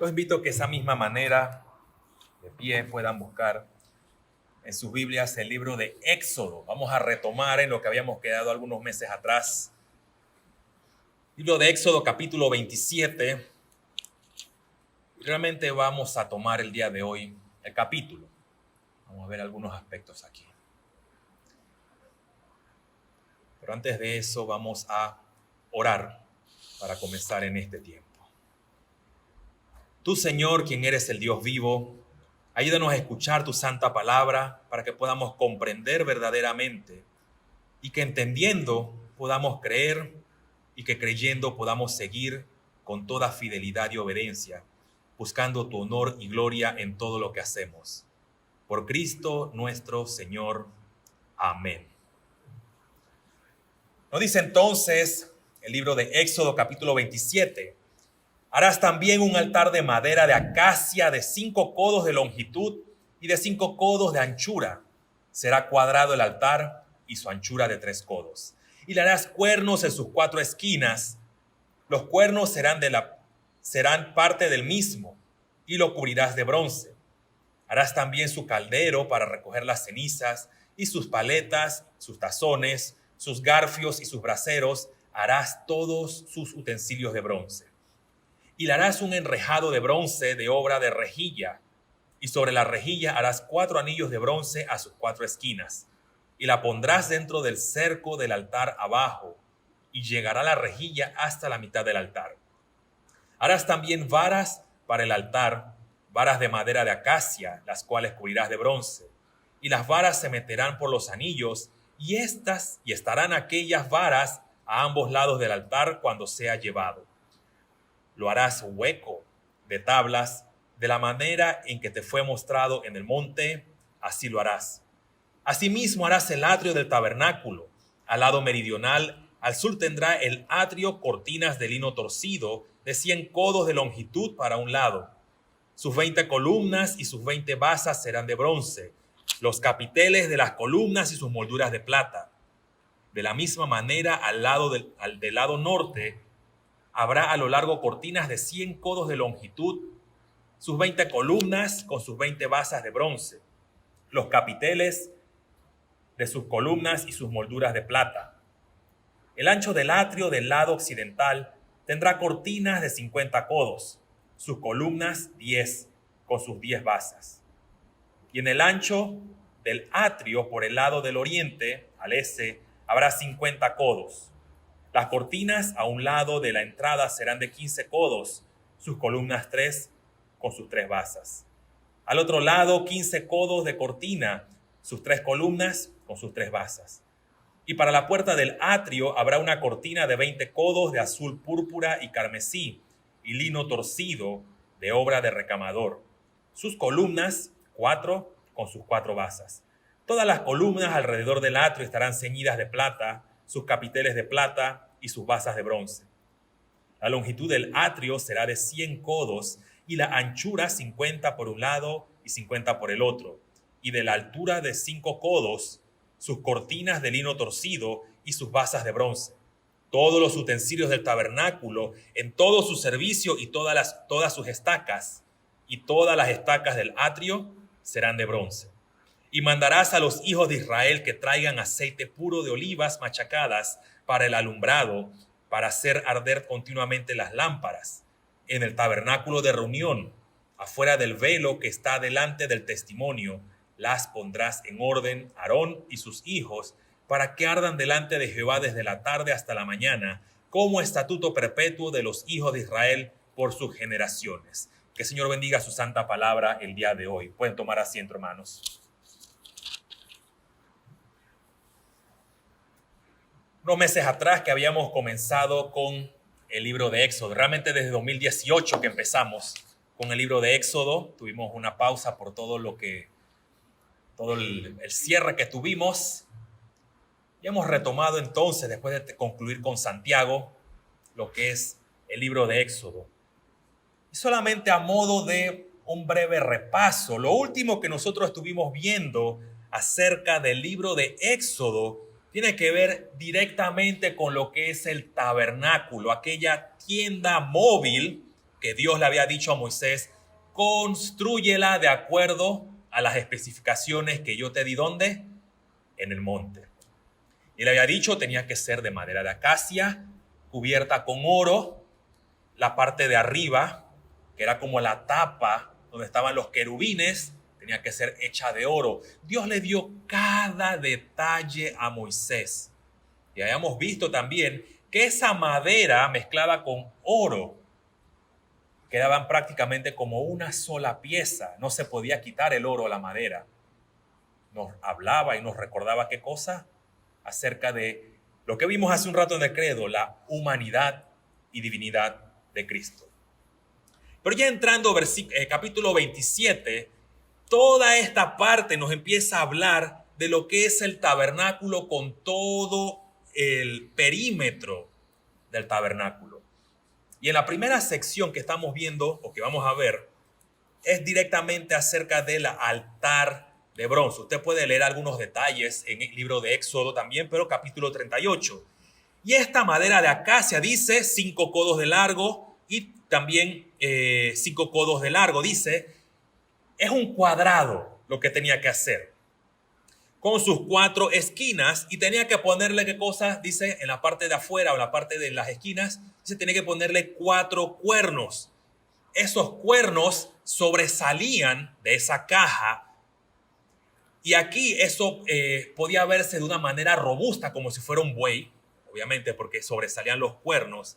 Los invito a que de esa misma manera, de pie, puedan buscar en sus Biblias el libro de Éxodo. Vamos a retomar en lo que habíamos quedado algunos meses atrás. Libro de Éxodo, capítulo 27. Y realmente vamos a tomar el día de hoy el capítulo. Vamos a ver algunos aspectos aquí. Pero antes de eso vamos a orar para comenzar en este tiempo. Tú, Señor, quien eres el Dios vivo, ayúdanos a escuchar tu santa palabra para que podamos comprender verdaderamente y que entendiendo podamos creer y que creyendo podamos seguir con toda fidelidad y obediencia, buscando tu honor y gloria en todo lo que hacemos. Por Cristo nuestro Señor. Amén. Nos dice entonces el libro de Éxodo capítulo 27. Harás también un altar de madera de acacia de 5 codos de longitud y de 5 codos de anchura. Será cuadrado el altar y su anchura de 3 codos. Y le harás cuernos en sus 4 esquinas. Los cuernos serán parte del mismo y lo cubrirás de bronce. Harás también su caldero para recoger las cenizas y sus paletas, sus tazones, sus garfios y sus braseros. Harás todos sus utensilios de bronce. Y le harás un enrejado de bronce de obra de rejilla, y sobre la rejilla harás 4 anillos de bronce a sus 4 esquinas, y la pondrás dentro del cerco del altar abajo, y llegará la rejilla hasta la mitad del altar. Harás también varas para el altar, varas de madera de acacia, las cuales cubrirás de bronce, y las varas se meterán por los anillos, y estarán aquellas varas a ambos lados del altar cuando sea llevado. Lo harás hueco de tablas, de la manera en que te fue mostrado en el monte, así lo harás. Asimismo harás el atrio del tabernáculo. Al lado meridional, al sur tendrá el atrio cortinas de lino torcido de 100 codos de longitud para un lado. Sus 20 columnas y sus 20 basas serán de bronce, los capiteles de las columnas y sus molduras de plata. De la misma manera, al del lado norte, habrá a lo largo cortinas de 100 codos de longitud, sus 20 columnas con sus 20 basas de bronce, los capiteles de sus columnas y sus molduras de plata. El ancho del atrio del lado occidental tendrá cortinas de 50 codos, sus columnas 10 con sus 10 basas. Y en el ancho del atrio por el lado del oriente, al este, habrá 50 codos. Las cortinas a un lado de la entrada serán de 15 codos, sus columnas 3 con sus 3 basas. Al otro lado 15 codos de cortina, sus 3 columnas con sus 3 basas. Y para la puerta del atrio habrá una cortina de 20 codos de azul púrpura y carmesí y lino torcido de obra de recamador. Sus columnas 4 con sus 4 basas. Todas las columnas alrededor del atrio estarán ceñidas de plata, sus capiteles de plata y sus basas de bronce. La longitud del atrio será de 100 codos y la anchura 50 por un lado y 50 por el otro, y de la altura de 5 codos sus cortinas de lino torcido y sus basas de bronce. Todos los utensilios del tabernáculo en todo su servicio y todas sus estacas y todas las estacas del atrio serán de bronce. Y mandarás a los hijos de Israel que traigan aceite puro de olivas machacadas para el alumbrado, para hacer arder continuamente las lámparas. En el tabernáculo de reunión, afuera del velo que está delante del testimonio, las pondrás en orden Aarón y sus hijos, para que ardan delante de Jehová desde la tarde hasta la mañana, como estatuto perpetuo de los hijos de Israel por sus generaciones. Que el Señor bendiga su santa palabra el día de hoy. Pueden tomar asiento, hermanos. Unos meses atrás que habíamos comenzado con el libro de Éxodo. Realmente desde 2018 que empezamos con el libro de Éxodo. Tuvimos una pausa por todo el cierre que tuvimos. Y hemos retomado entonces, después de concluir con Santiago, lo que es el libro de Éxodo. Y solamente a modo de un breve repaso, lo último que nosotros estuvimos viendo acerca del libro de Éxodo tiene que ver directamente con lo que es el tabernáculo, aquella tienda móvil que Dios le había dicho a Moisés, constrúyela de acuerdo a las especificaciones que yo te di, ¿dónde? En el monte. Y le había dicho, tenía que ser de madera de acacia, cubierta con oro, la parte de arriba, que era como la tapa donde estaban los querubines, tenía que ser hecha de oro. Dios le dio cada detalle a Moisés. Y habíamos visto también que esa madera mezclada con oro quedaban prácticamente como una sola pieza. No se podía quitar el oro a la madera. Nos hablaba y nos recordaba qué cosa acerca de lo que vimos hace un rato en el credo, la humanidad y divinidad de Cristo. Pero ya entrando capítulo 27, toda esta parte nos empieza a hablar de lo que es el tabernáculo con todo el perímetro del tabernáculo. Y en la primera sección que estamos viendo, o que vamos a ver, es directamente acerca del altar de bronce. Usted puede leer algunos detalles en el libro de Éxodo también, pero capítulo 38. Y esta madera de acacia dice 5 codos de largo y también 5 codos de largo. Dice, es un cuadrado lo que tenía que hacer, con sus 4 esquinas, y tenía que ponerle, ¿qué cosa? Dice, en la parte de afuera o en la parte de las esquinas, dice, tenía que ponerle 4 cuernos. Esos cuernos sobresalían de esa caja, y aquí eso podía verse de una manera robusta, como si fuera un buey, obviamente porque sobresalían los cuernos.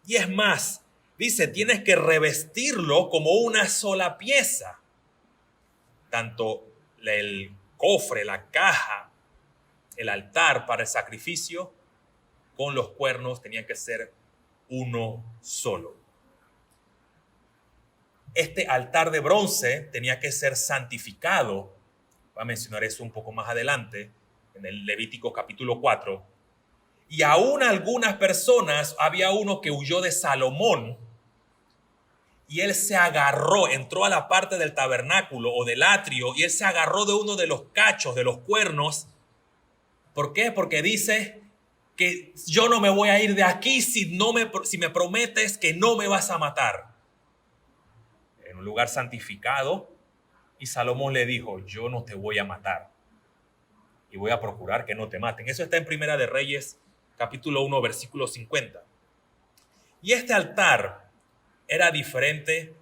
Y es más, dice, tienes que revestirlo como una sola pieza. Tanto el cofre, la caja, el altar para el sacrificio, con los cuernos tenían que ser uno solo. Este altar de bronce tenía que ser santificado. Voy a mencionar eso un poco más adelante, en el Levítico capítulo 4. Y aún algunas personas, había uno que huyó de Salomón, y él se agarró, entró a la parte del tabernáculo o del atrio, y él se agarró de uno de los cachos, de los cuernos. ¿Por qué? Porque dice que yo no me voy a ir de aquí si me prometes que no me vas a matar. En un lugar santificado, y Salomón le dijo, yo no te voy a matar y voy a procurar que no te maten. Eso está en Primera de Reyes, capítulo 1, versículo 50. Y este altar era diferente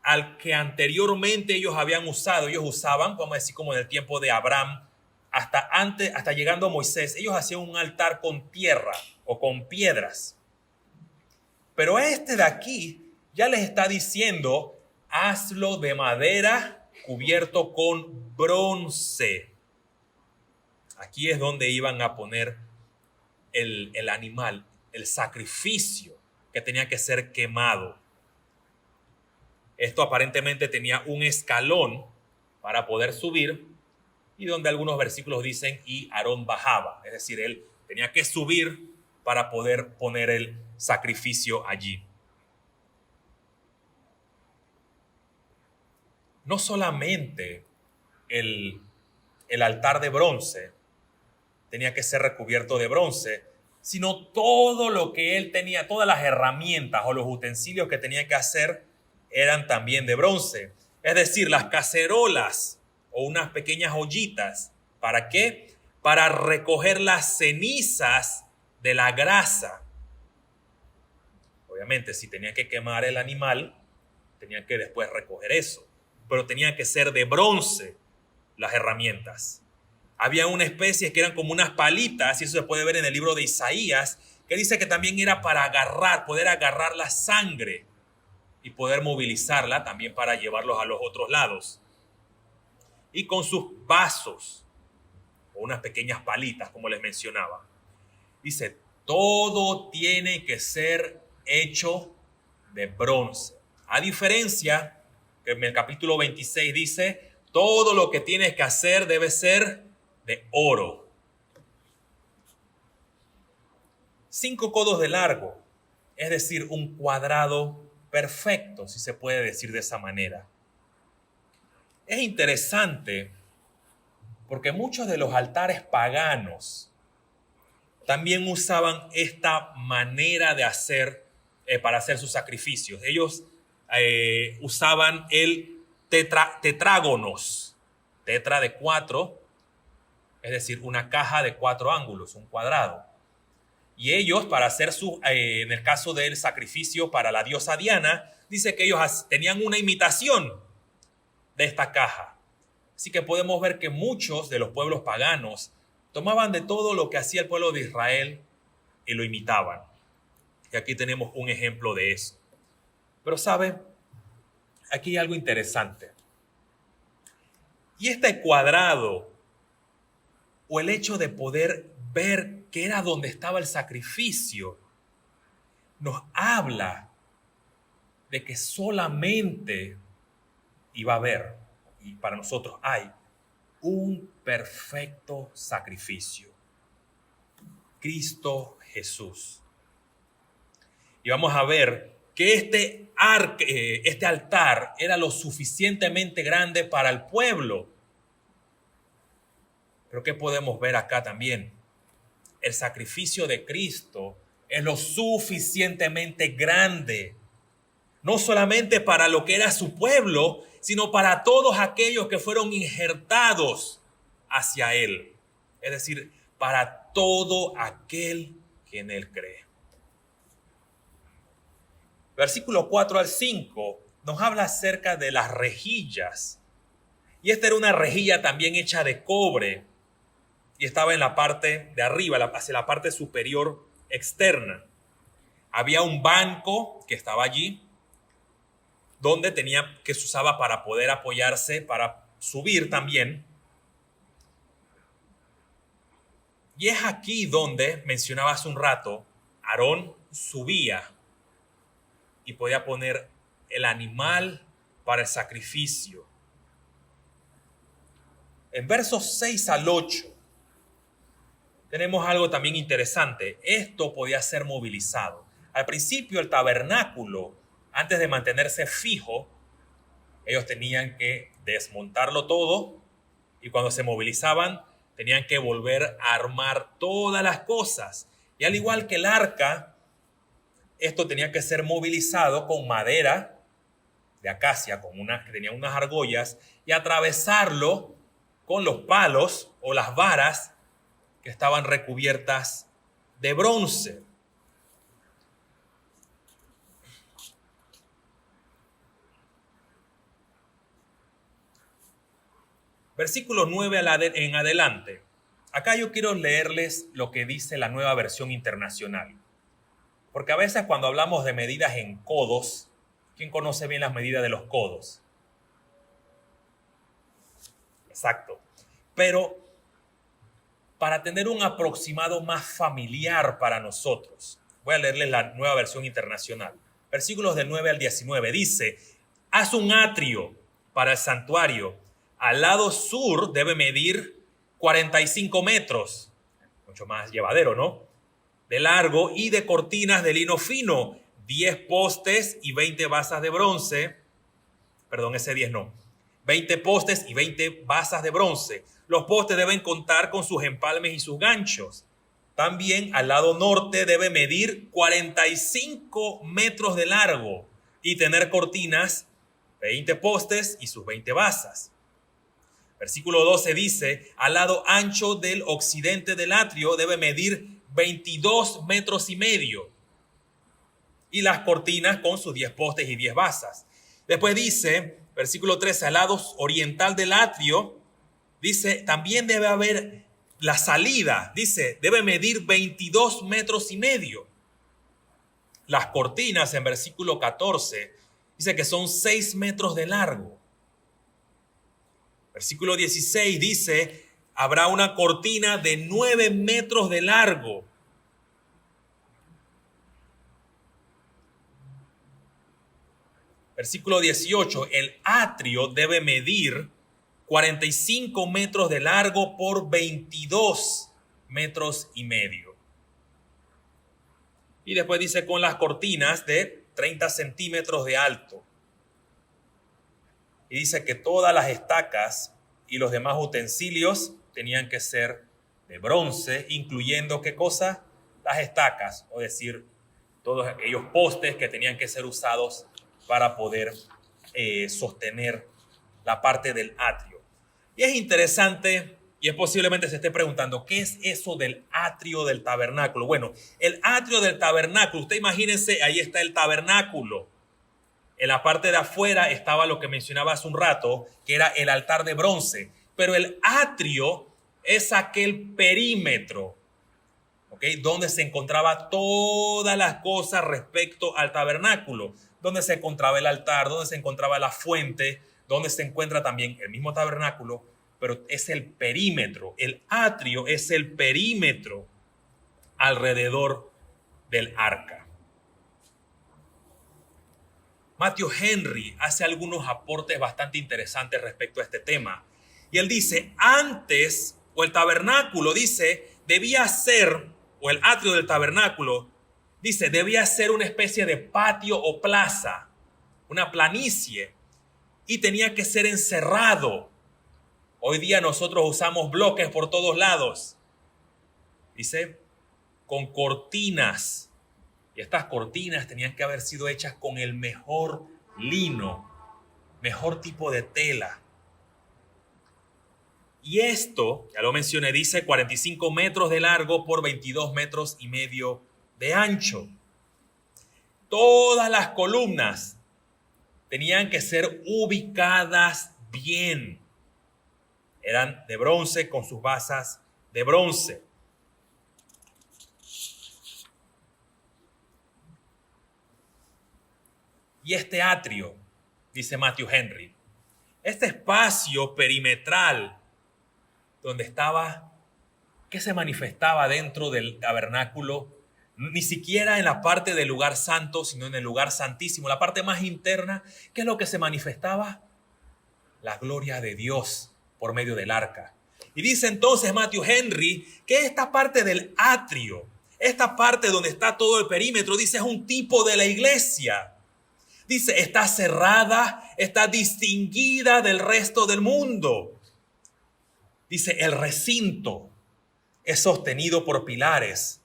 al que anteriormente ellos habían usado. Ellos usaban, vamos a decir, como en el tiempo de Abraham, hasta llegando a Moisés, ellos hacían un altar con tierra o con piedras. Pero este de aquí ya les está diciendo, hazlo de madera cubierto con bronce. Aquí es donde iban a poner el animal, el sacrificio que tenía que ser quemado. Esto aparentemente tenía un escalón para poder subir, y donde algunos versículos dicen, y Aarón bajaba. Es decir, él tenía que subir para poder poner el sacrificio allí. No solamente el altar de bronce tenía que ser recubierto de bronce, sino todo lo que él tenía, todas las herramientas o los utensilios que tenía que hacer eran también de bronce. Es decir, las cacerolas o unas pequeñas ollitas. ¿Para qué? Para recoger las cenizas de la grasa. Obviamente, si tenía que quemar el animal, tenía que después recoger eso. Pero tenían que ser de bronce las herramientas. Había una especie que eran como unas palitas, y eso se puede ver en el libro de Isaías, que dice que también era para poder agarrar la sangre y poder movilizarla también para llevarlos a los otros lados. Y con sus vasos, o unas pequeñas palitas, como les mencionaba. Dice, todo tiene que ser hecho de bronce. A diferencia que en el capítulo 26 dice, todo lo que tienes que hacer debe ser de oro. 5 codos de largo, es decir, un cuadrado perfecto, si se puede decir de esa manera. Es interesante porque muchos de los altares paganos también usaban esta manera de hacer para hacer sus sacrificios. Ellos usaban el tetrágonos, tetra de 4, es decir, una caja de 4 ángulos, un cuadrado. Y ellos, para hacer en el caso del sacrificio para la diosa Diana, dice que ellos tenían una imitación de esta caja. Así que podemos ver que muchos de los pueblos paganos tomaban de todo lo que hacía el pueblo de Israel y lo imitaban. Y aquí tenemos un ejemplo de eso. Pero ¿sabe? Aquí hay algo interesante. Y este cuadrado, o el hecho de poder ver que era donde estaba el sacrificio, nos habla de que solamente iba a haber, y para nosotros hay, un perfecto sacrificio. Cristo Jesús. Y vamos a ver que este altar era lo suficientemente grande para el pueblo. Pero ¿qué podemos ver acá también? El sacrificio de Cristo es lo suficientemente grande, no solamente para lo que era su pueblo, sino para todos aquellos que fueron injertados hacia Él. Es decir, para todo aquel que en Él cree. Versículo 4 al 5 nos habla acerca de las rejillas. Y esta era una rejilla también hecha de cobre y estaba en la parte de arriba, hacia la parte superior externa. Había un banco que estaba allí, donde que se usaba para poder apoyarse, para subir también. Y es aquí donde mencionaba hace un rato, Aarón subía y podía poner el animal para el sacrificio. En versos 6 al 8 tenemos algo también interesante. Esto podía ser movilizado. Al principio el tabernáculo, antes de mantenerse fijo, ellos tenían que desmontarlo todo y cuando se movilizaban tenían que volver a armar todas las cosas. Y al igual que el arca, esto tenía que ser movilizado con madera de acacia, que tenía unas argollas, y atravesarlo con los palos o las varas que estaban recubiertas de bronce. Versículo 9 en adelante. Acá yo quiero leerles lo que dice la Nueva Versión Internacional. Porque a veces cuando hablamos de medidas en codos, ¿quién conoce bien las medidas de los codos? Exacto. Pero para tener un aproximado más familiar para nosotros, voy a leerles la Nueva Versión Internacional. Versículos del 9 al 19 dice: haz un atrio para el santuario. Al lado sur debe medir 45 metros, mucho más llevadero, ¿no? De largo y de cortinas de lino fino, 10 postes y 20 basas de bronce. Perdón, ese 10 no. 20 postes y 20 basas de bronce. Los postes deben contar con sus empalmes y sus ganchos. También al lado norte debe medir 45 metros de largo y tener cortinas, 20 postes y sus 20 basas. Versículo 12 dice: al lado ancho del occidente del atrio debe medir 22 metros y medio. Y las cortinas con sus 10 postes y 10 basas. Después dice, versículo 13, al lado oriental del atrio, dice, también debe haber la salida. Dice, debe medir 22 metros y medio. Las cortinas en versículo 14, dice que son 6 metros de largo. Versículo 16 dice, habrá una cortina de 9 metros de largo. Versículo 18, el atrio debe medir 45 metros de largo por 22 metros y medio. Y después dice con las cortinas de 30 centímetros de alto. Y dice que todas las estacas y los demás utensilios tenían que ser de bronce, incluyendo ¿qué cosa? Las estacas, o decir, todos aquellos postes que tenían que ser usados para poder sostener la parte del atrio. Y es interesante, y es posiblemente se esté preguntando, ¿qué es eso del atrio del tabernáculo? Bueno, el atrio del tabernáculo, usted imagínense, ahí está el tabernáculo. En la parte de afuera estaba lo que mencionaba hace un rato, que era el altar de bronce. Pero el atrio es aquel perímetro, ¿ok?, donde se encontraba todas las cosas respecto al tabernáculo, donde se encontraba el altar, donde se encontraba la fuente, donde se encuentra también el mismo tabernáculo, pero es el perímetro. El atrio es el perímetro alrededor del arca. Matthew Henry hace algunos aportes bastante interesantes respecto a este tema. Y él dice, antes, o el tabernáculo, dice, debía ser, o el atrio del tabernáculo, dice, debía ser una especie de patio o plaza, una planicie, y tenía que ser encerrado. Hoy día nosotros usamos bloques por todos lados. Dice, con cortinas. Y estas cortinas tenían que haber sido hechas con el mejor lino, mejor tipo de tela. Y esto, ya lo mencioné, dice 45 metros de largo por 22 metros y medio de ancho. Todas las columnas tenían que ser ubicadas bien. Eran de bronce con sus basas de bronce. Y este atrio, dice Matthew Henry, este espacio perimetral donde estaba, ¿qué se manifestaba dentro del tabernáculo? Ni siquiera en la parte del lugar santo, sino en el lugar santísimo, la parte más interna. ¿Qué es lo que se manifestaba? La gloria de Dios por medio del arca. Y dice entonces Matthew Henry que esta parte del atrio, esta parte donde está todo el perímetro, dice, es un tipo de la iglesia. Dice, está cerrada, está distinguida del resto del mundo. Dice, el recinto es sostenido por pilares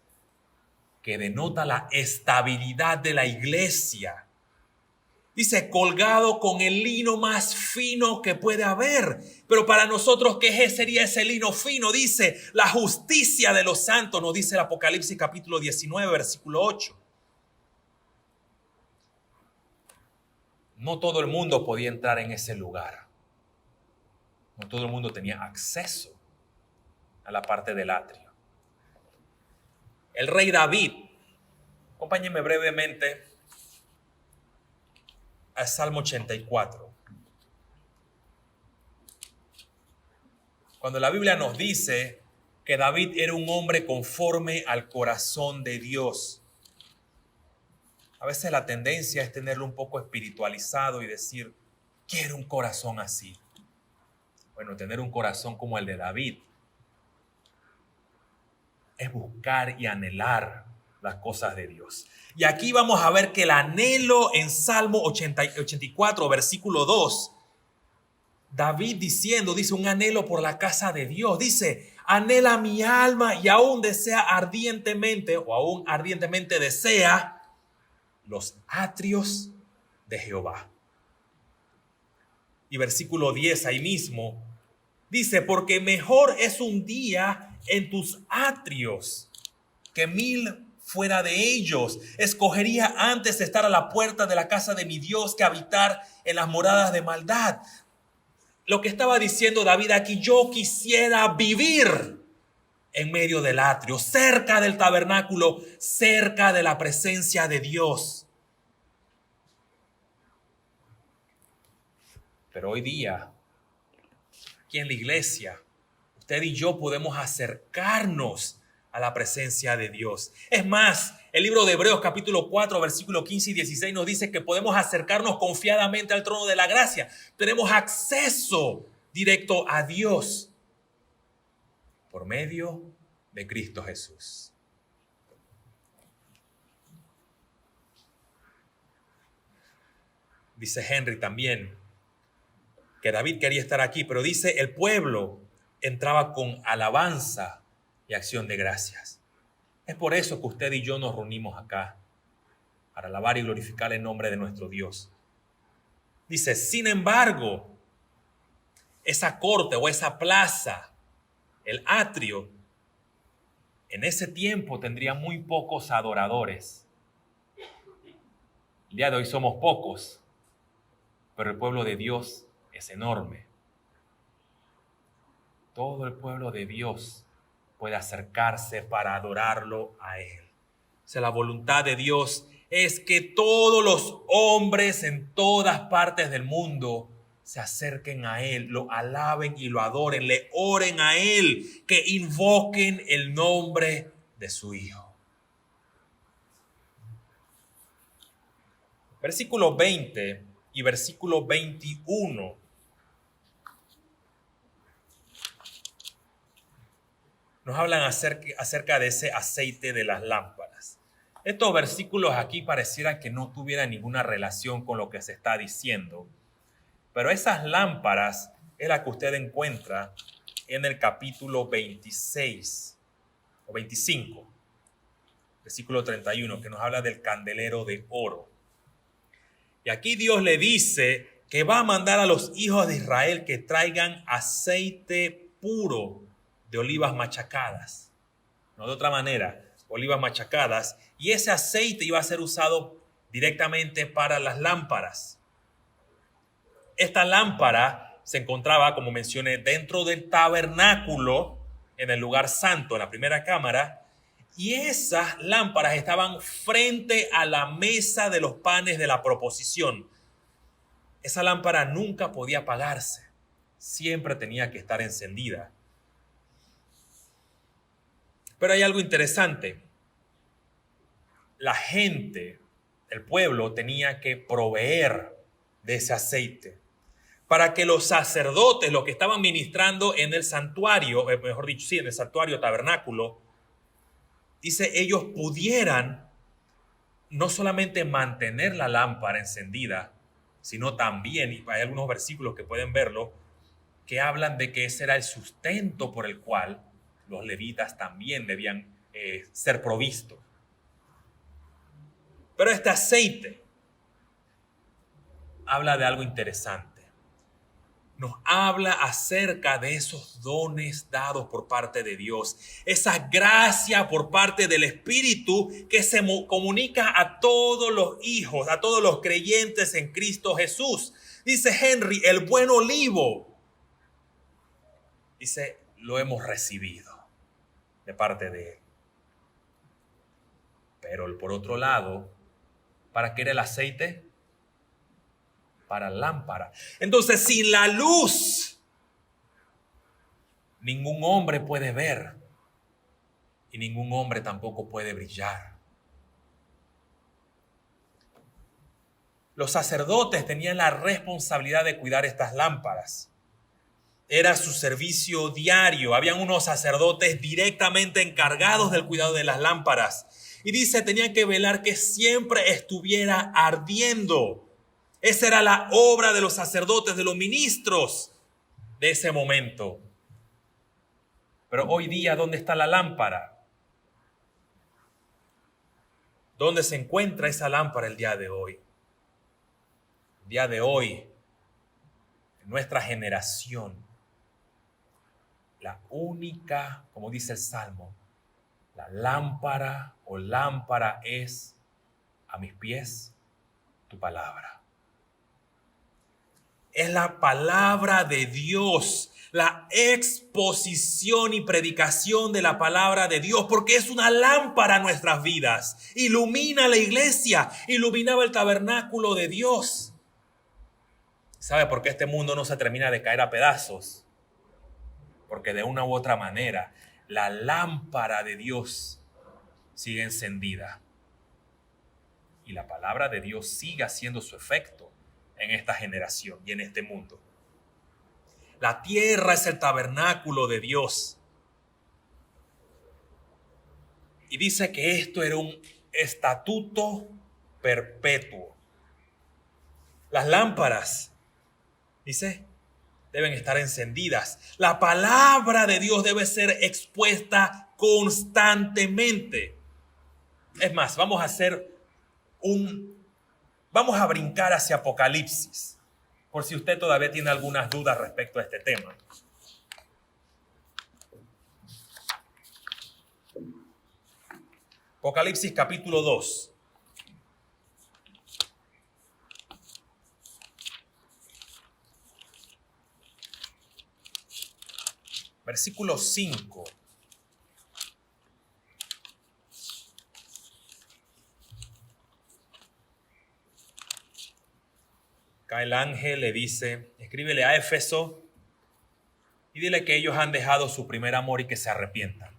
que denota la estabilidad de la iglesia. Dice, colgado con el lino más fino que puede haber. Pero para nosotros, ¿qué sería ese lino fino? Dice, la justicia de los santos, nos dice el Apocalipsis capítulo 19, versículo 8. No todo el mundo podía entrar en ese lugar. No todo el mundo tenía acceso a la parte del atrio. El rey David, acompáñenme brevemente al Salmo 84. Cuando la Biblia nos dice que David era un hombre conforme al corazón de Dios, a veces la tendencia es tenerlo un poco espiritualizado y decir, quiero un corazón así. Bueno, tener un corazón como el de David es buscar y anhelar las cosas de Dios. Y aquí vamos a ver que el anhelo en Salmo 84, versículo 2, David dice un anhelo por la casa de Dios. Dice, anhela mi alma y aún desea ardientemente, o aún ardientemente desea los atrios de Jehová. Y versículo 10 ahí mismo dice, porque mejor es un día en tus atrios que 1000 fuera de ellos. Escogería antes estar a la puerta de la casa de mi Dios que habitar en las moradas de maldad. Lo que estaba diciendo David aquí, yo quisiera vivir en medio del atrio, cerca del tabernáculo, cerca de la presencia de Dios. Pero hoy día, aquí en la iglesia, usted y yo podemos acercarnos a la presencia de Dios. Es más, el libro de Hebreos capítulo 4, versículo 15 y 16 nos dice que podemos acercarnos confiadamente al trono de la gracia. Tenemos acceso directo a Dios por medio de Cristo Jesús. Dice Henry también que David quería estar aquí, pero dice el pueblo entraba con alabanza y acción de gracias. Es por eso que usted y yo nos reunimos acá, para alabar y glorificar el nombre de nuestro Dios. Dice, sin embargo, esa corte o esa plaza, el atrio, en ese tiempo tendría muy pocos adoradores. El día de hoy somos pocos, pero el pueblo de Dios es enorme. Todo el pueblo de Dios puede acercarse para adorarlo a Él. O sea, la voluntad de Dios es que todos los hombres en todas partes del mundo se acerquen a Él, lo alaben y lo adoren, le oren a Él, que invoquen el nombre de su Hijo. Versículo 20 y versículo 21 nos hablan acerca de ese aceite de las lámparas. Estos versículos aquí parecieran que no tuvieran ninguna relación con lo que se está diciendo, pero esas lámparas es la que usted encuentra en el capítulo 26 o 25, versículo 31, que nos habla del candelero de oro. Y aquí Dios le dice que va a mandar a los hijos de Israel que traigan aceite puro de olivas machacadas. No de otra manera, olivas machacadas. Y ese aceite iba a ser usado directamente para las lámparas. Esta lámpara se encontraba, como mencioné, dentro del tabernáculo, en el lugar santo, en la primera cámara. Y esas lámparas estaban frente a la mesa de los panes de la proposición. Esa lámpara nunca podía apagarse. Siempre tenía que estar encendida. Pero hay algo interesante. La gente, el pueblo, tenía que proveer de ese aceite para que los sacerdotes, los que estaban ministrando en el santuario, mejor dicho, sí, en el santuario tabernáculo, dice, ellos pudieran no solamente mantener la lámpara encendida, sino también, y hay algunos versículos que pueden verlo, que hablan de que ese era el sustento por el cual los levitas también debían ser provistos. Pero este aceite habla de algo interesante. Nos habla acerca de esos dones dados por parte de Dios, esa gracia por parte del Espíritu que se comunica a todos los hijos, a todos los creyentes en Cristo Jesús. Dice Henry, el buen olivo, dice, lo hemos recibido de parte de Él. Pero por otro lado, ¿para qué era el aceite? Para lámpara. Entonces, sin la luz, ningún hombre puede ver y ningún hombre tampoco puede brillar. Los sacerdotes tenían la responsabilidad de cuidar estas lámparas. Era su servicio diario. Habían unos sacerdotes directamente encargados del cuidado de las lámparas. Y dice, tenían que velar que siempre estuviera ardiendo. Esa era la obra de los sacerdotes, de los ministros de ese momento. Pero hoy día, ¿dónde está la lámpara? ¿Dónde se encuentra esa lámpara el día de hoy? El día de hoy, en nuestra generación, la única, como dice el Salmo, la lámpara o lámpara es a mis pies tu palabra. Es la palabra de Dios, la exposición y predicación de la palabra de Dios, porque es una lámpara a nuestras vidas. Ilumina la iglesia, iluminaba el tabernáculo de Dios. ¿Sabe por qué este mundo no se termina de caer a pedazos? Porque de una u otra manera, la lámpara de Dios sigue encendida. Y la palabra de Dios sigue haciendo su efecto en esta generación y en este mundo. La tierra es el tabernáculo de Dios. Y dice que esto era un estatuto perpetuo. Las lámparas, dice, deben estar encendidas. La palabra de Dios debe ser expuesta constantemente. Es más, vamos a brincar hacia Apocalipsis. por si usted todavía tiene algunas dudas respecto a este tema. Apocalipsis capítulo 2. Versículo 5. Acá el ángel le dice, escríbele a Éfeso y dile que ellos han dejado su primer amor y que se arrepientan.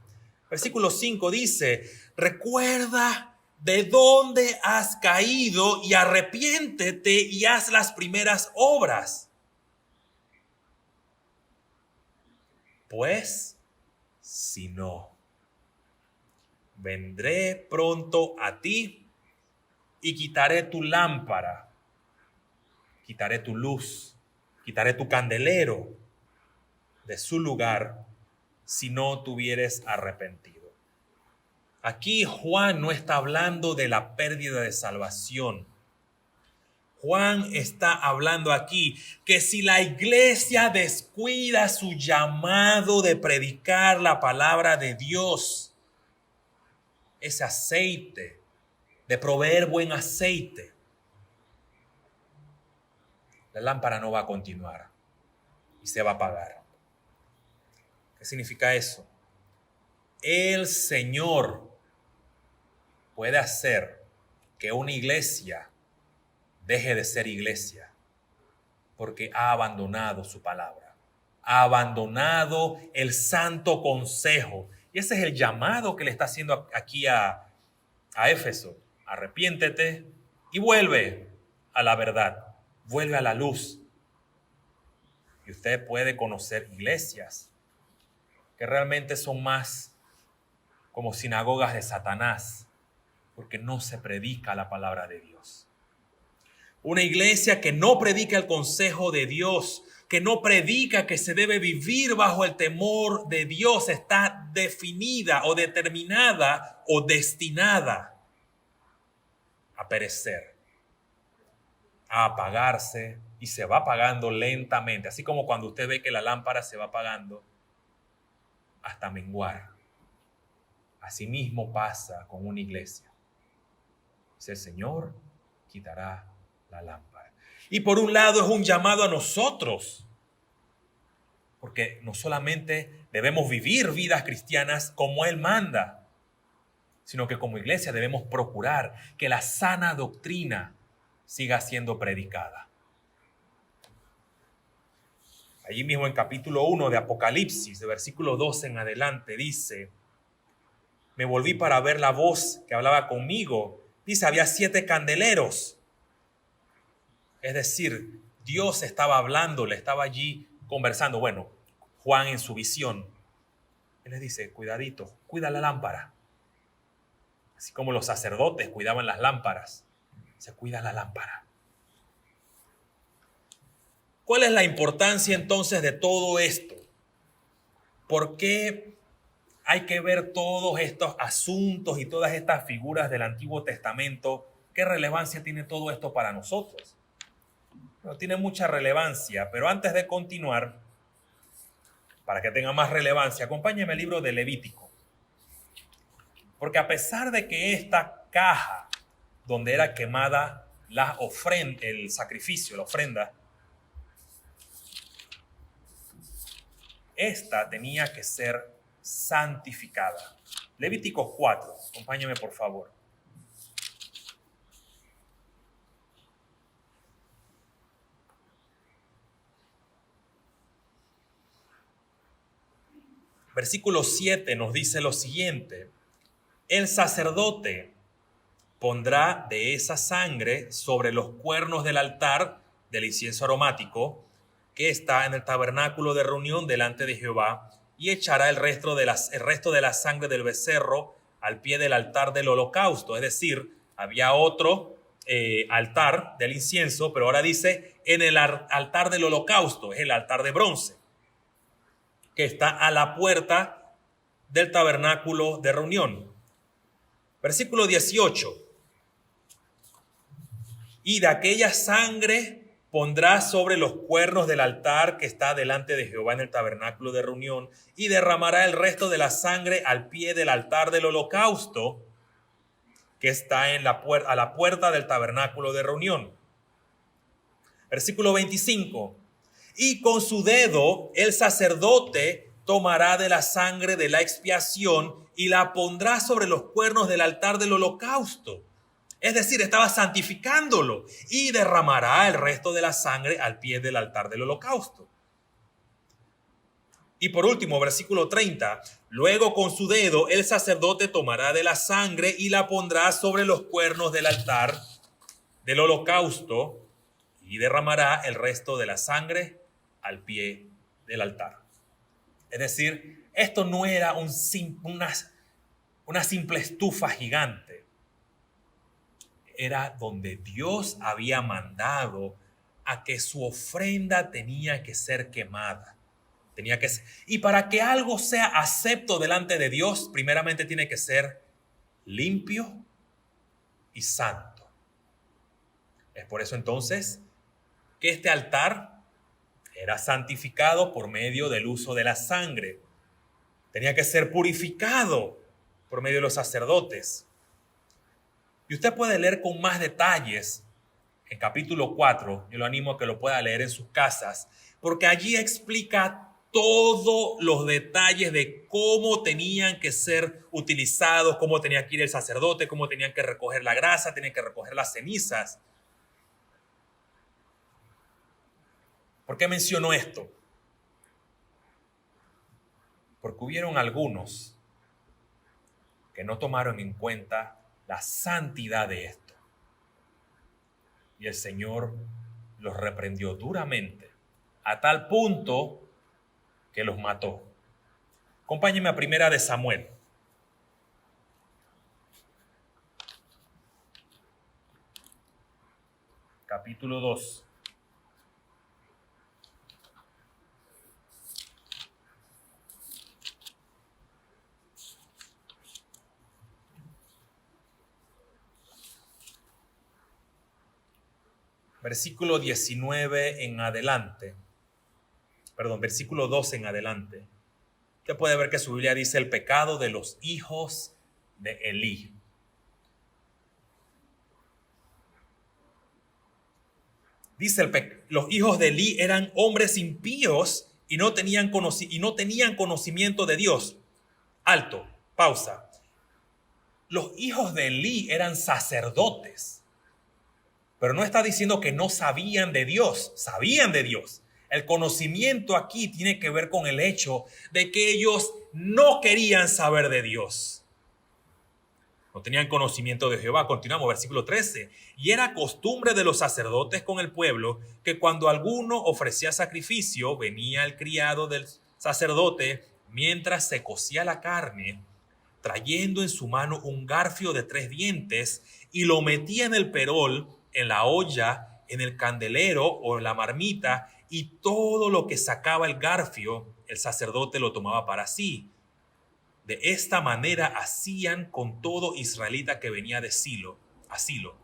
Versículo 5 dice, recuerda de dónde has caído y arrepiéntete y haz las primeras obras. Pues, si no, vendré pronto a ti y quitaré tu lámpara. Quitaré tu luz, quitaré tu candelero de su lugar si no te hubieres arrepentido. Aquí Juan no está hablando de la pérdida de salvación. Juan está hablando aquí que si la iglesia descuida su llamado de predicar la palabra de Dios, ese aceite, de proveer buen aceite, la lámpara no va a continuar y se va a apagar. ¿Qué significa eso? El Señor puede hacer que una iglesia deje de ser iglesia porque ha abandonado su palabra, ha abandonado el santo consejo. Y ese es el llamado que le está haciendo aquí a Éfeso. Arrepiéntete y vuelve a la verdad. Vuelve a la luz. Y usted puede conocer iglesias que realmente son más como sinagogas de Satanás, porque no se predica la palabra de Dios. Una iglesia que no predica el consejo de Dios, que no predica que se debe vivir bajo el temor de Dios, está definida o determinada o destinada a perecer, a apagarse, y se va apagando lentamente, así como cuando usted ve que la lámpara se va apagando hasta menguar. Asimismo pasa con una iglesia. Dice el Señor, quitará la lámpara. Y por un lado es un llamado a nosotros, porque no solamente debemos vivir vidas cristianas como Él manda, sino que como iglesia debemos procurar que la sana doctrina siga siendo predicada. Allí mismo en capítulo 1 de Apocalipsis, de versículo 12 en adelante, dice, me volví para ver la voz que hablaba conmigo. Dice, había 7 candeleros. Es decir, Dios estaba hablando, le estaba allí conversando. Bueno, Juan en su visión, él les dice, cuidadito, cuida la lámpara. Así como los sacerdotes cuidaban las lámparas, se cuida la lámpara. ¿Cuál es la importancia entonces de todo esto? ¿Por qué hay que ver todos estos asuntos y todas estas figuras del Antiguo Testamento? ¿Qué relevancia tiene todo esto para nosotros? Bueno, tiene mucha relevancia, pero antes de continuar, para que tenga más relevancia, acompáñeme al libro de Levítico. Porque a pesar de que esta caja donde era quemada la ofrenda, el sacrificio, la ofrenda, esta tenía que ser santificada. Levítico 4, acompáñame por favor. Versículo 7 nos dice lo siguiente: el sacerdote pondrá de esa sangre sobre los cuernos del altar del incienso aromático que está en el tabernáculo de reunión delante de Jehová, y echará el resto de la sangre del becerro al pie del altar del holocausto. Es decir, había otro altar del incienso, pero ahora dice en el altar del holocausto, es el altar de bronce, que está a la puerta del tabernáculo de reunión. Versículo 18. Y de aquella sangre pondrá sobre los cuernos del altar que está delante de Jehová en el tabernáculo de reunión y derramará el resto de la sangre al pie del altar del holocausto que está a la puerta del tabernáculo de reunión. Versículo 25. Y con su dedo el sacerdote tomará de la sangre de la expiación y la pondrá sobre los cuernos del altar del holocausto. Es decir, estaba santificándolo y derramará el resto de la sangre al pie del altar del holocausto. Y por último, versículo 30. Luego con su dedo el sacerdote tomará de la sangre y la pondrá sobre los cuernos del altar del holocausto y derramará el resto de la sangre al pie del altar. Es decir, esto no era una simple estufa gigante. Era donde Dios había mandado a que su ofrenda tenía que ser quemada. Y para que algo sea acepto delante de Dios, primeramente tiene que ser limpio y santo. Es por eso entonces que este altar era santificado por medio del uso de la sangre. Tenía que ser purificado por medio de los sacerdotes. Y usted puede leer con más detalles en capítulo 4, yo lo animo a que lo pueda leer en sus casas, porque allí explica todos los detalles de cómo tenían que ser utilizados, cómo tenía que ir el sacerdote, cómo tenían que recoger la grasa, tenían que recoger las cenizas. ¿Por qué menciono esto? Porque hubieron algunos que no tomaron en cuenta la santidad de esto. Y el Señor los reprendió duramente, a tal punto que los mató. Acompáñenme a Primera de Samuel. Capítulo 2. Versículo 19 en adelante. Versículo 12 en adelante. Usted puede ver que su Biblia dice el pecado de los hijos de Elí. Dice los hijos de Elí eran hombres impíos y no tenían conocimiento de Dios. Alto, pausa. Los hijos de Elí eran sacerdotes, pero no está diciendo que no sabían de Dios, sabían de Dios. El conocimiento aquí tiene que ver con el hecho de que ellos no querían saber de Dios. No tenían conocimiento de Jehová. Continuamos, versículo 13. Y era costumbre de los sacerdotes con el pueblo que cuando alguno ofrecía sacrificio, venía el criado del sacerdote mientras se cocía la carne, trayendo en su mano un garfio de 3 dientes y lo metía en el perol, en la olla, en el candelero o en la marmita, y todo lo que sacaba el garfio, el sacerdote lo tomaba para sí. De esta manera hacían con todo israelita que venía de Silo, a Silo.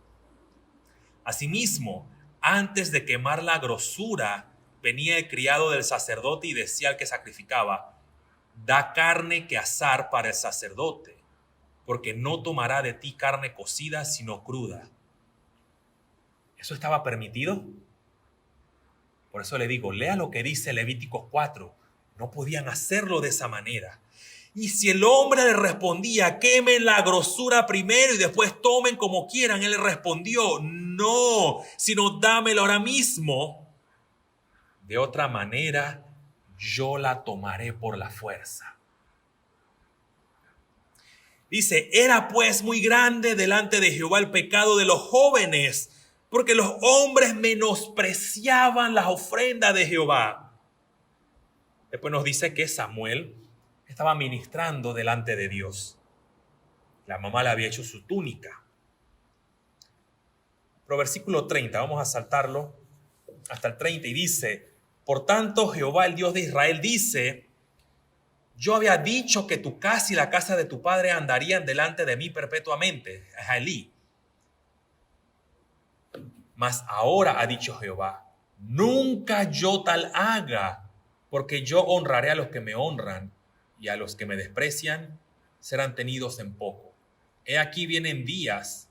Asimismo, antes de quemar la grosura, venía el criado del sacerdote y decía al que sacrificaba: da carne que asar para el sacerdote, porque no tomará de ti carne cocida, sino cruda. ¿Eso estaba permitido? Por eso le digo, lea lo que dice Levíticos 4. No podían hacerlo de esa manera. Y si el hombre le respondía, quemen la grosura primero y después tomen como quieran, él le respondió, no, sino dámela ahora mismo. De otra manera, yo la tomaré por la fuerza. Dice, era pues muy grande delante de Jehová el pecado de los jóvenes, porque los hombres menospreciaban las ofrendas de Jehová. Después nos dice que Samuel estaba ministrando delante de Dios. La mamá le había hecho su túnica. Pero versículo 30, vamos a saltarlo hasta el 30 y dice, por tanto Jehová el Dios de Israel dice, yo había dicho que tu casa y la casa de tu padre andarían delante de mí perpetuamente. Es Elí. Mas ahora ha dicho Jehová, Nunca yo tal haga, porque yo honraré a los que me honran y a los que me desprecian serán tenidos en poco. He aquí vienen días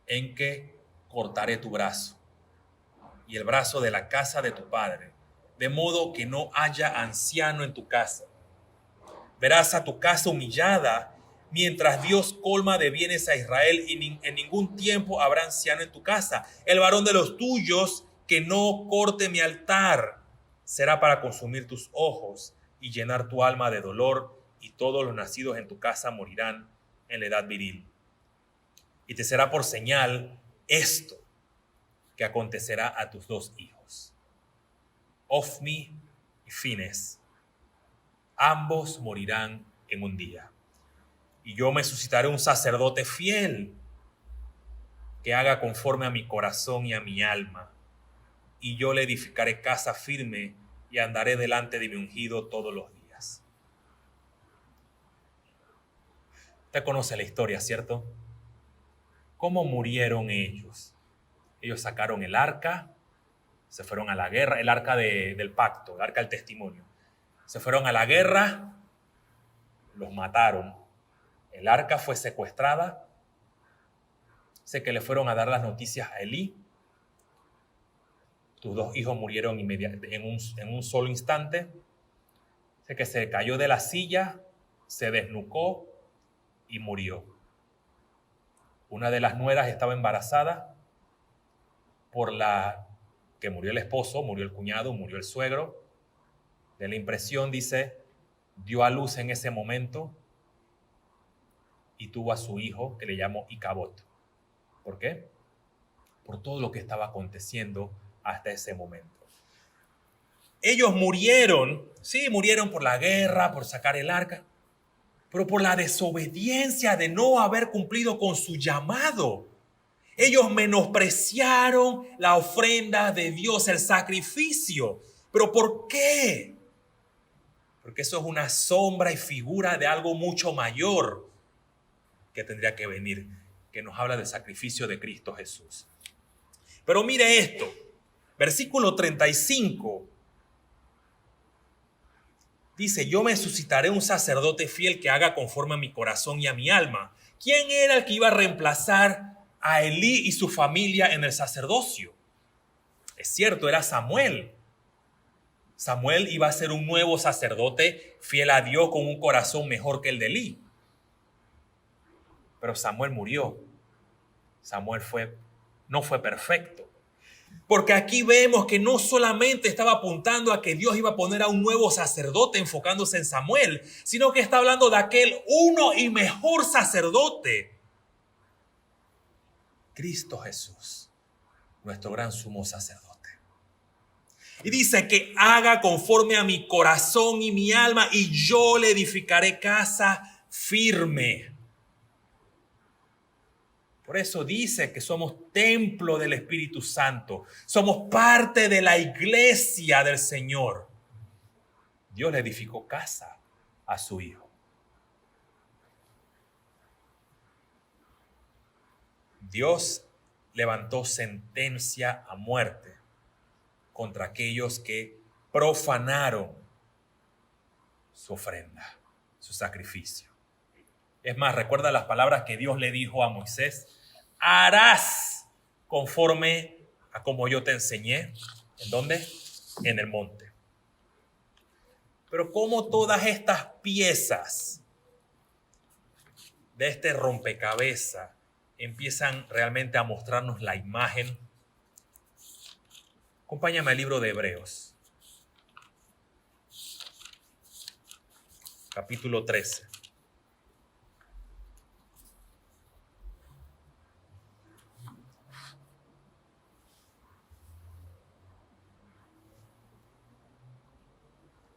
en que cortaré tu brazo y el brazo de la casa de tu padre, de modo que no haya anciano en tu casa. Verás a tu casa humillada, mientras Dios colma de bienes a Israel, y en ningún tiempo habrá anciano en tu casa. El varón de los tuyos que no corte mi altar será para consumir tus ojos y llenar tu alma de dolor, y todos los nacidos en tu casa morirán en la edad viril. Y te será por señal esto que acontecerá a tus dos hijos, Ofni y Fines. Ambos morirán en un día. Y yo me suscitaré un sacerdote fiel que haga conforme a mi corazón y a mi alma. Y yo le edificaré casa firme y andaré delante de mi ungido todos los días. Usted conoce la historia, ¿cierto? ¿Cómo murieron ellos? Ellos sacaron el arca, se fueron a la guerra, el arca del pacto, el arca del testimonio. Se fueron a la guerra, los mataron. El arca fue secuestrada. Sé que le fueron a dar las noticias a Elí. Tus dos hijos murieron en un solo instante. Sé que se cayó de la silla, se desnucó y murió. Una de las nueras estaba embarazada por la que murió el esposo, murió el cuñado, murió el suegro. De la impresión, dice, dio a luz en ese momento y tuvo a su hijo, que le llamó Icabod. ¿Por qué? Por todo lo que estaba aconteciendo hasta ese momento. Ellos murieron, sí, murieron por la guerra, por sacar el arca, pero por la desobediencia de no haber cumplido con su llamado. Ellos menospreciaron la ofrenda de Dios, el sacrificio. ¿Pero por qué? Porque eso es una sombra y figura de algo mucho mayor que tendría que venir, que nos habla del sacrificio de Cristo Jesús. Pero mire esto, versículo 35, dice, yo me suscitaré un sacerdote fiel que haga conforme a mi corazón y a mi alma. ¿Quién era el que iba a reemplazar a Elí y su familia en el sacerdocio? Es cierto, era Samuel. Samuel iba a ser un nuevo sacerdote fiel a Dios con un corazón mejor que el de Elí. Pero Samuel murió. Samuel no fue perfecto. Porque aquí vemos que no solamente estaba apuntando a que Dios iba a poner a un nuevo sacerdote enfocándose en Samuel, sino que está hablando de aquel uno y mejor sacerdote, Cristo Jesús, nuestro gran sumo sacerdote. Y dice que haga conforme a mi corazón y mi alma, y yo le edificaré casa firme. Por eso dice que somos templo del Espíritu Santo. Somos parte de la iglesia del Señor. Dios le edificó casa a su Hijo. Dios levantó sentencia a muerte contra aquellos que profanaron su ofrenda, su sacrificio. Es más, recuerda las palabras que Dios le dijo a Moisés: harás conforme a como yo te enseñé. ¿En dónde? En el monte. Pero como todas estas piezas de este rompecabezas empiezan realmente a mostrarnos la imagen. Acompáñame al libro de Hebreos, capítulo 13.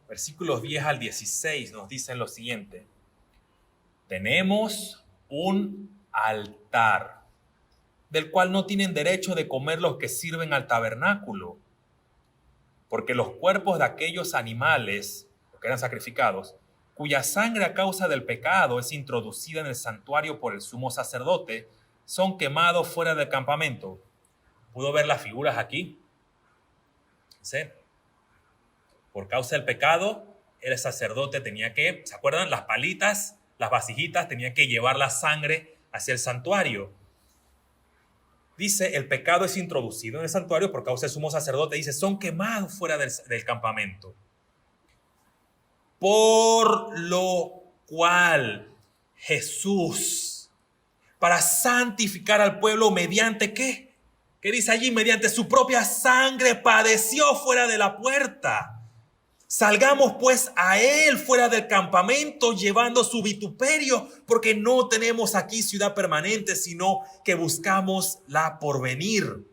Versículos 10 al 16 nos dicen lo siguiente: tenemos un altar, del cual no tienen derecho de comer los que sirven al tabernáculo, porque los cuerpos de aquellos animales que eran sacrificados, cuya sangre a causa del pecado es introducida en el santuario por el sumo sacerdote, son quemados fuera del campamento. ¿Pudo ver las figuras aquí? ¿Sí? Por causa del pecado, el sacerdote tenía que, ¿se acuerdan? Las palitas, las vasijitas, tenía que llevar la sangre hacia el santuario. Dice, el pecado es introducido en el santuario por causa del sumo sacerdote. Dice, son quemados fuera del campamento. Por lo cual Jesús, para santificar al pueblo mediante ¿qué? ¿Qué dice allí? Mediante su propia sangre padeció fuera de la puerta. Salgamos pues a él fuera del campamento llevando su vituperio, porque no tenemos aquí ciudad permanente, sino que buscamos la porvenir.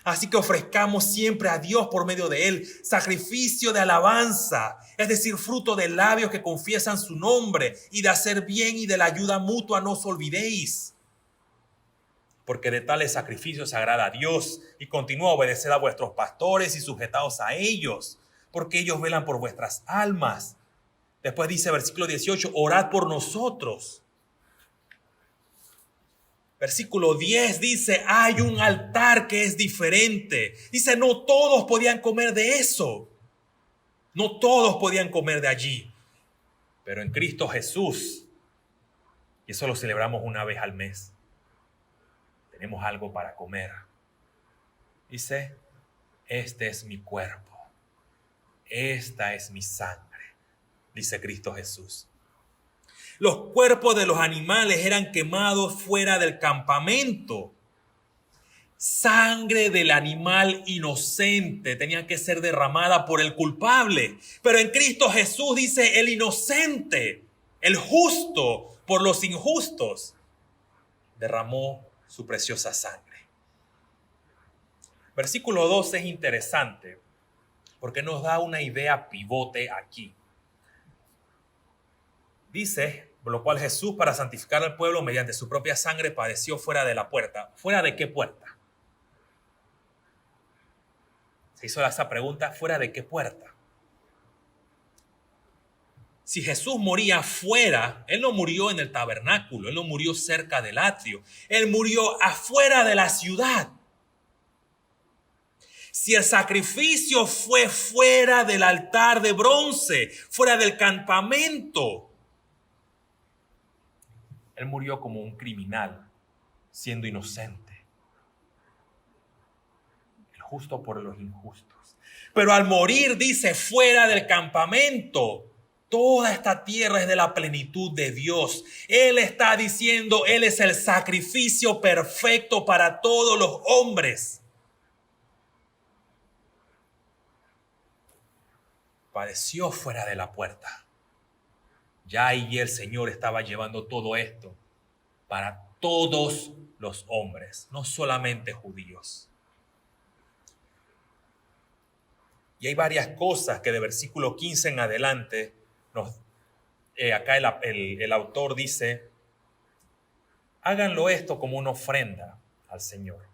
Así que ofrezcamos siempre a Dios por medio de él sacrificio de alabanza, es decir, fruto de labios que confiesan su nombre, y de hacer bien y de la ayuda mutua no os olvidéis. Porque de tales sacrificios agrada a Dios, y continúa a obedecer a vuestros pastores y sujetaos a ellos, porque ellos velan por vuestras almas. Después dice versículo 18, orad por nosotros. Versículo 10 dice, hay un altar que es diferente. Dice, no todos podían comer de eso. No todos podían comer de allí. Pero en Cristo Jesús, y eso lo celebramos una vez al mes, tenemos algo para comer. Dice, este es mi cuerpo. Esta es mi sangre, dice Cristo Jesús. Los cuerpos de los animales eran quemados fuera del campamento. Sangre del animal inocente tenía que ser derramada por el culpable. Pero en Cristo Jesús dice el inocente, el justo por los injustos, derramó su preciosa sangre. Versículo 12 es interesante porque nos da una idea pivote aquí. Dice, por lo cual Jesús, para santificar al pueblo mediante su propia sangre, padeció fuera de la puerta. ¿Fuera de qué puerta? Se hizo esa pregunta, ¿fuera de qué puerta? Si Jesús moría fuera, Él no murió en el tabernáculo, Él no murió cerca del atrio, Él murió afuera de la ciudad. Si el sacrificio fue fuera del altar de bronce, fuera del campamento, Él murió como un criminal, siendo inocente. El justo por los injustos. Pero al morir, dice, fuera del campamento, toda esta tierra es de la plenitud de Dios. Él está diciendo, Él es el sacrificio perfecto para todos los hombres. Padeció fuera de la puerta. Ya ahí el Señor estaba llevando todo esto para todos los hombres, no solamente judíos. Y hay varias cosas que de versículo 15 en adelante, acá el autor dice, háganlo esto como una ofrenda al Señor.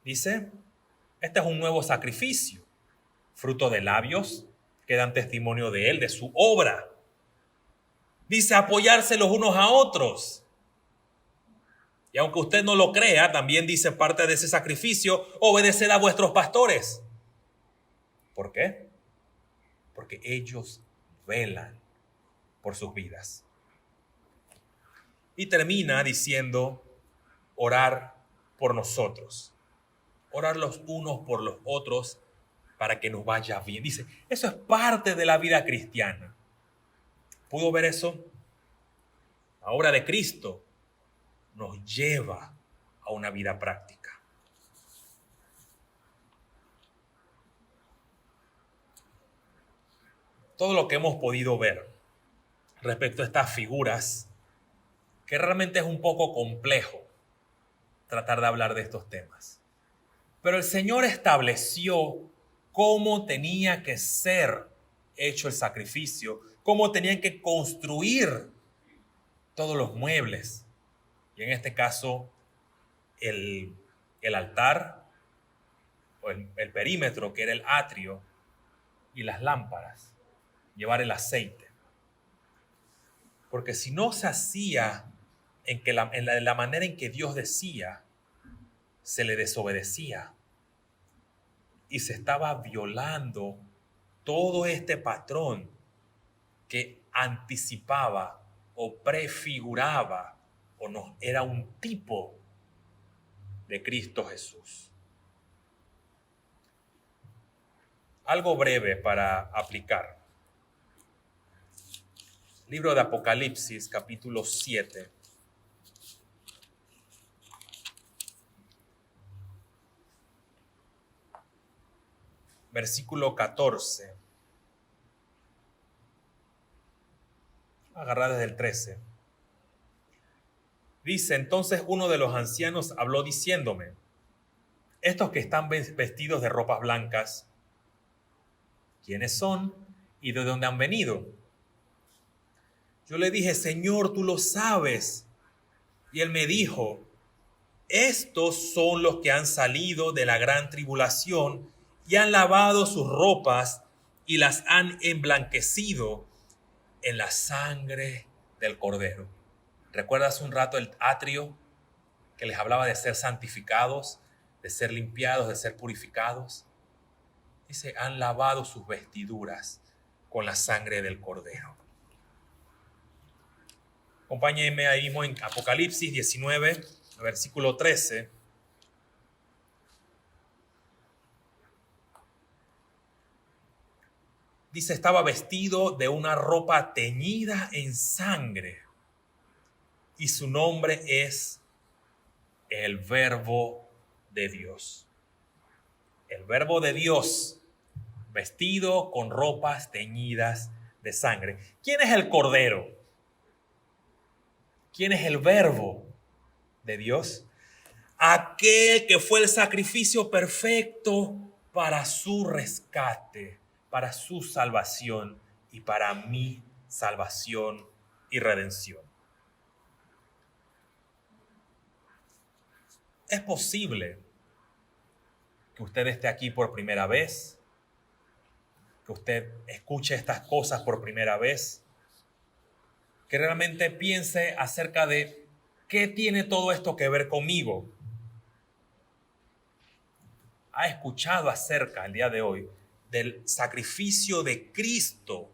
Dice, este es un nuevo sacrificio, fruto de labios que dan testimonio de Él, de su obra. Dice apoyarse los unos a otros. Y aunque usted no lo crea, también dice parte de ese sacrificio, obedeced a vuestros pastores. ¿Por qué? Porque ellos velan por sus vidas. Y termina diciendo, orar por nosotros. Orar los unos por los otros para que nos vaya bien. Dice, eso es parte de la vida cristiana. ¿Pudo ver eso? La obra de Cristo nos lleva a una vida práctica. Todo lo que hemos podido ver respecto a estas figuras, que realmente es un poco complejo tratar de hablar de estos temas. Pero el Señor estableció cómo tenía que ser hecho el sacrificio, cómo tenían que construir todos los muebles. Y en este caso, el altar, o el perímetro, que era el atrio, y las lámparas, llevar el aceite. Porque si no se hacía en la manera en que Dios decía, se le desobedecía. y se estaba violando todo este patrón que anticipaba o prefiguraba o no, era un tipo de Cristo Jesús. Algo breve para aplicar. Libro de Apocalipsis, capítulo 7. Versículo 14. Agarrar desde el 13. Dice, entonces uno de los ancianos habló diciéndome, estos que están vestidos de ropas blancas, ¿quiénes son y de dónde han venido? Yo le dije, Señor, tú lo sabes. Y él me dijo, estos son los que han salido de la gran tribulación y han lavado sus ropas y las han emblanquecido en la sangre del Cordero. ¿Recuerdas un rato el atrio que les hablaba de ser santificados, de ser limpiados, de ser purificados? Dice, han lavado sus vestiduras con la sangre del Cordero. Acompáñenme ahí mismo en Apocalipsis 19, versículo 13. Dice, estaba vestido de una ropa teñida en sangre y su nombre es el Verbo de Dios. El Verbo de Dios, vestido con ropas teñidas de sangre. ¿Quién es el Cordero? ¿Quién es el Verbo de Dios? Aquel que fue el sacrificio perfecto para su rescate, para su salvación y para mi salvación y redención. Es posible que usted esté aquí por primera vez, que usted escuche estas cosas por primera vez, que realmente piense acerca de qué tiene todo esto que ver conmigo. ¿Ha escuchado acerca el día de hoy del sacrificio de Cristo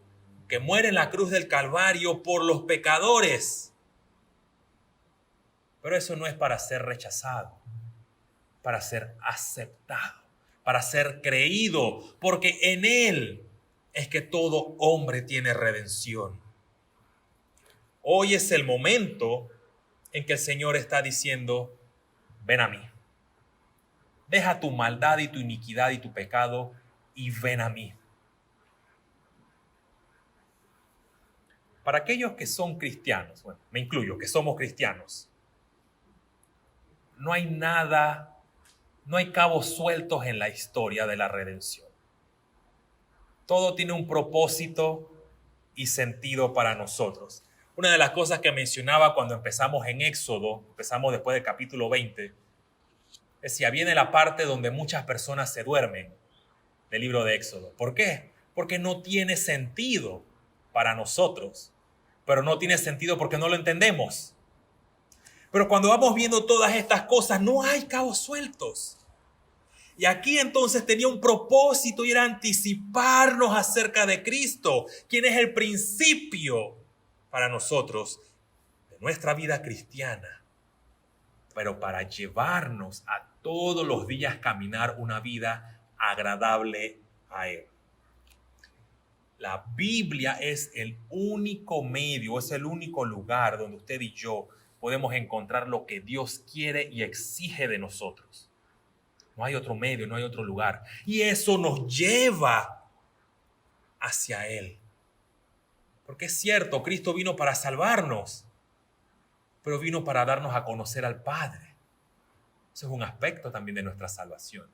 que muere en la cruz del Calvario por los pecadores? Pero eso no es para ser rechazado, para ser aceptado, para ser creído, porque en Él es que todo hombre tiene redención. Hoy es el momento en que el Señor está diciendo, ven a mí. Deja tu maldad y tu iniquidad y tu pecado y ven a mí. Para aquellos que son cristianos, bueno, me incluyo, que somos cristianos, no hay nada, no hay cabos sueltos en la historia de la redención. Todo tiene un propósito y sentido para nosotros. Una de las cosas que mencionaba cuando empezamos en Éxodo, empezamos después del capítulo 20, decía, viene la parte donde muchas personas se duermen del libro de Éxodo. ¿Por qué? Porque no tiene sentido para nosotros, pero no tiene sentido porque no lo entendemos. Pero cuando vamos viendo todas estas cosas, no hay cabos sueltos. Y aquí entonces tenía un propósito y era anticiparnos acerca de Cristo, quien es el principio para nosotros de nuestra vida cristiana, pero para llevarnos a todos los días caminar una vida agradable a Él. La Biblia es el único medio, es el único lugar donde usted y yo podemos encontrar lo que Dios quiere y exige de nosotros. No hay otro medio, no hay otro lugar. Y eso nos lleva hacia Él. Porque es cierto, Cristo vino para salvarnos, pero vino para darnos a conocer al Padre. Eso es un aspecto también de nuestra salvación.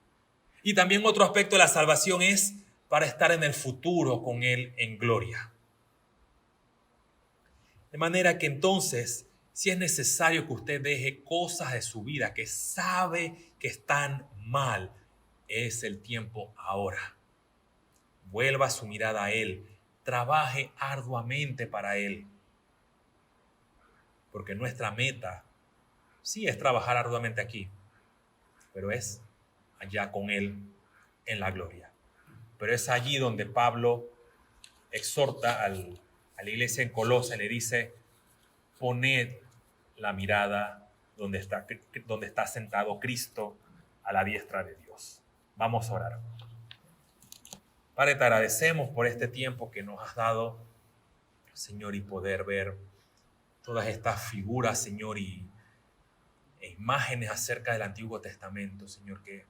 Y también otro aspecto de la salvación es para estar en el futuro con Él en gloria. De manera que entonces, si es necesario que usted deje cosas de su vida que sabe que están mal, es el tiempo ahora. Vuelva su mirada a Él. Trabaje arduamente para Él. Porque nuestra meta sí es trabajar arduamente aquí, pero es allá con Él en la gloria. Pero es allí donde Pablo exhorta a la iglesia en Colosas, le dice, poned la mirada donde está sentado Cristo a la diestra de Dios. Vamos a orar. Padre, te agradecemos por este tiempo que nos has dado, Señor, y poder ver todas estas figuras, Señor, e imágenes acerca del Antiguo Testamento, Señor, que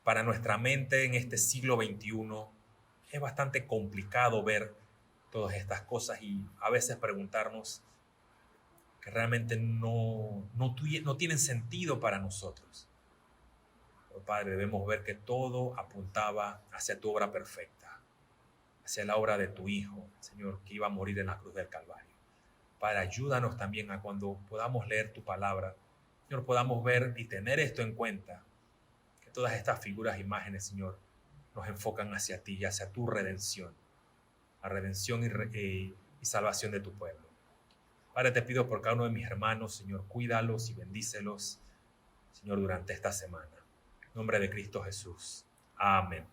para nuestra mente en este siglo XXI es bastante complicado ver todas estas cosas y a veces preguntarnos que realmente no tienen sentido para nosotros. Pero Padre, debemos ver que todo apuntaba hacia tu obra perfecta, hacia la obra de tu Hijo, Señor, que iba a morir en la cruz del Calvario. Padre, ayúdanos también a cuando podamos leer tu palabra, Señor, podamos ver y tener esto en cuenta, que todas estas figuras, imágenes, Señor, nos enfocan hacia ti y hacia tu redención, la redención y salvación de tu pueblo. Padre, te pido por cada uno de mis hermanos, Señor, cuídalos y bendícelos, Señor, durante esta semana. En nombre de Cristo Jesús. Amén.